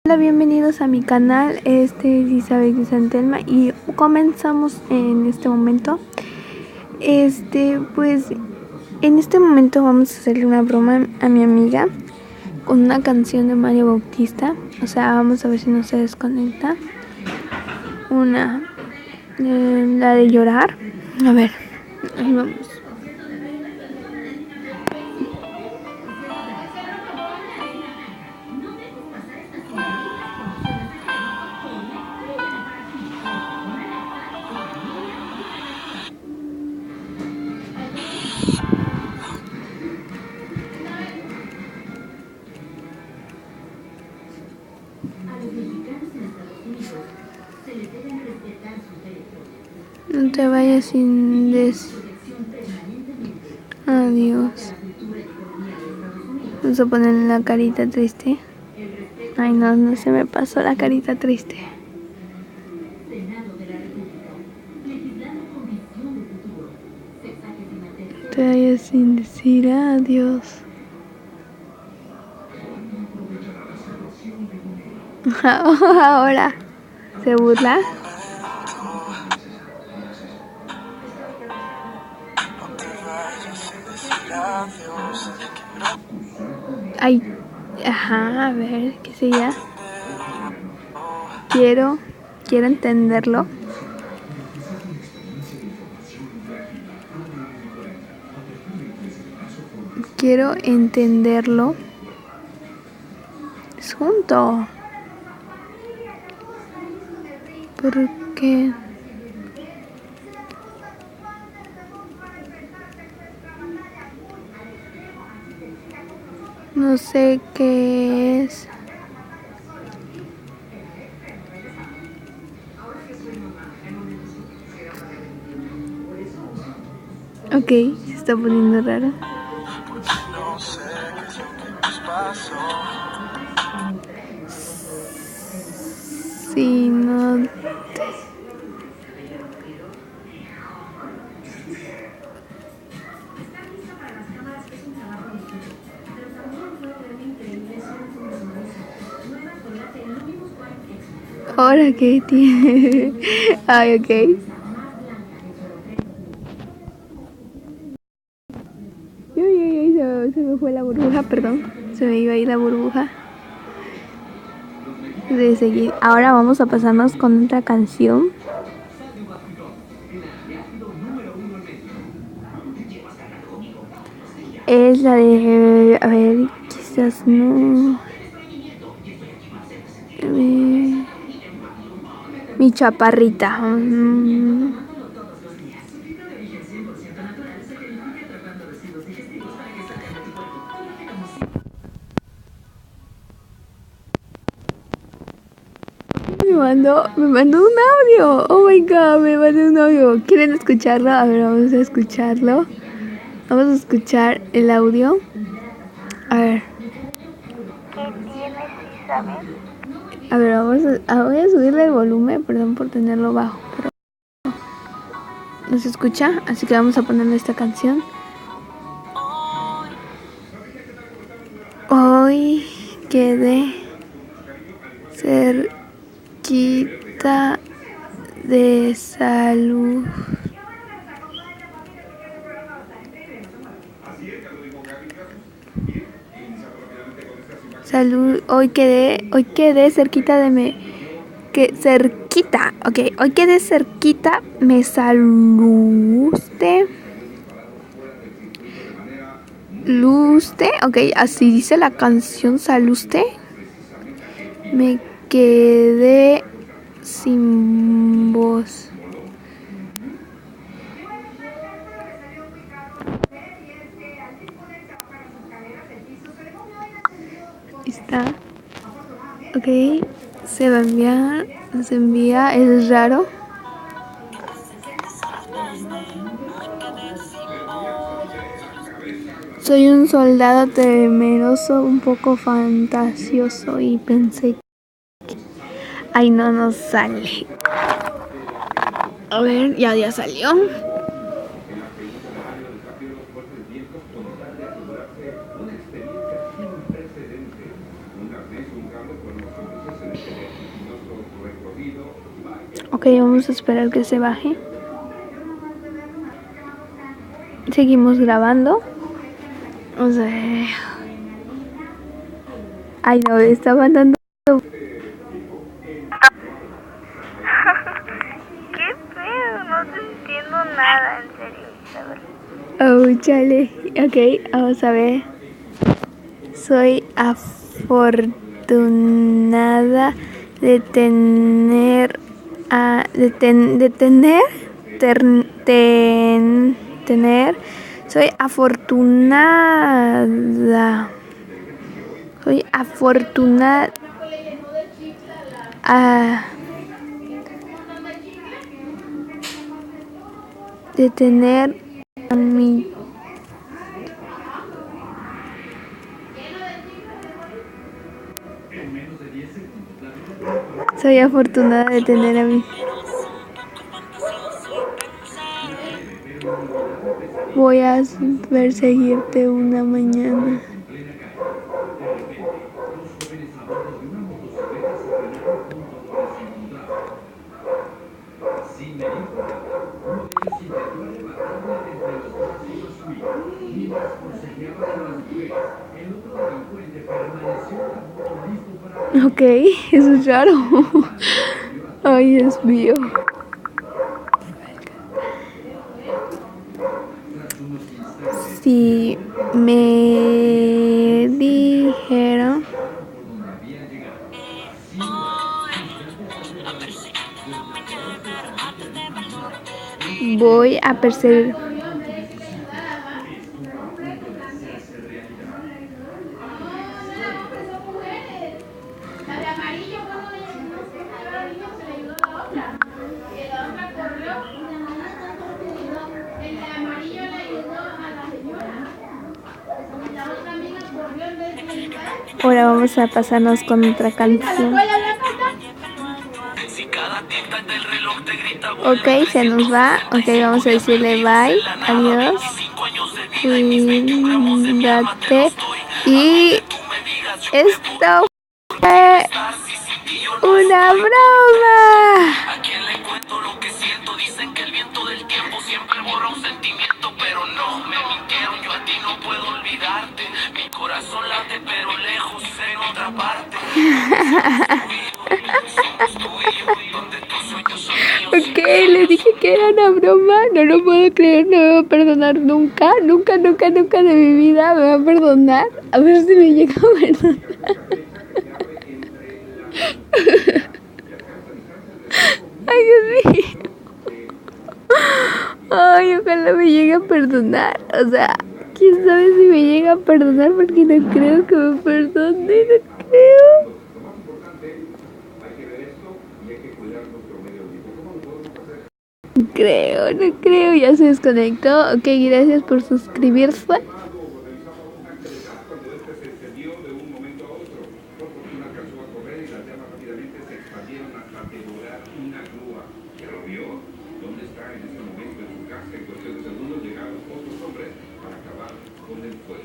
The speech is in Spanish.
Hola, bienvenidos a mi canal. Este es Isabel de Santelma y comenzamos en este momento. Pues en este momento vamos a hacerle una broma a mi amiga con una canción de Mario Bautista. O sea, vamos a ver si no se desconecta. La de llorar. A ver, ahí vamos. No te vayas sin Adiós. Vamos a ponerle la carita triste. Ay, no se me pasó la carita triste. No te vayas sin decir adiós. Ahora, ¿se burla? Ay, ajá, a ver, ¿qué sería? Quiero entenderlo. Quiero entenderlo. Es junto. ¿Por qué? No sé qué es. Ok, se está poniendo raro. Sí, no. Ahora qué tiene. Ay, ok. Se me fue la burbuja, perdón. Se me iba a ir la burbuja. De seguir. Ahora vamos a pasarnos con otra canción. Es la de... A ver, quizás no... Mi chaparrita. Me mandó un audio. Oh my god, me mandó un audio. ¿Quieren escucharlo? A ver, vamos a escucharlo. Vamos a escuchar el audio. A ver. ¿Qué tienes, Isabel? A ver, voy a subirle el volumen, perdón por tenerlo bajo. Pero no se escucha, así que vamos a ponerle esta canción. Hoy quedé cerquita de salud. Hoy quedé cerquita hoy quedé cerquita, me saludaste. Luste, ok, así dice la canción, saluste. Me quedé sin voz. Está. Ok, se va a enviar. Se envía, es raro. Soy un soldado temeroso, un poco fantasioso y pensé que... Ay, no nos sale. A ver, ya salió. vamos a esperar que se baje. Seguimos grabando. O sea... Ay, no, me está mandando... Qué feo, no te entiendo nada, en serio, Isabel. Oh, chale. Ok, vamos a ver. Soy afortunada de tener... Soy afortunada. Soy afortunada de tener a mi... Soy afortunada de tener a mi... Voy a perseguirte una mañana. Ok, eso es raro. Ay, Dios mío. Si me dijeron... Voy a perseguir... Ahora vamos a pasarnos con otra canción. Ok, se nos va. Ok, vamos a decirle bye, adiós, cuídate. Y esto fue una broma. ¿A quién le cuento lo que siento? Dicen que el viento del tiempo siempre borra un sentimiento, pero no, me mintieron, yo a ti no puedo olvidarte. Mi corazón late, pero lejos en otra parte. Somos tú y yo, donde tus sueños son míos. Ok, le dije que era una broma. No lo puedo creer, no me va a perdonar nunca. Nunca de mi vida me va a perdonar. A ver si me llega a perdonar. Ay, Dios mío. Ay, ojalá me llegue a perdonar. O sea, quién sabe si me llega a perdonar, porque no creo que me perdone, no creo. No creo, ya se desconectó. Ok, gracias por suscribirse. ¿Dónde está en este momento en su casa? En cuestión de segundos llegaron otros hombres para acabar con el fuego.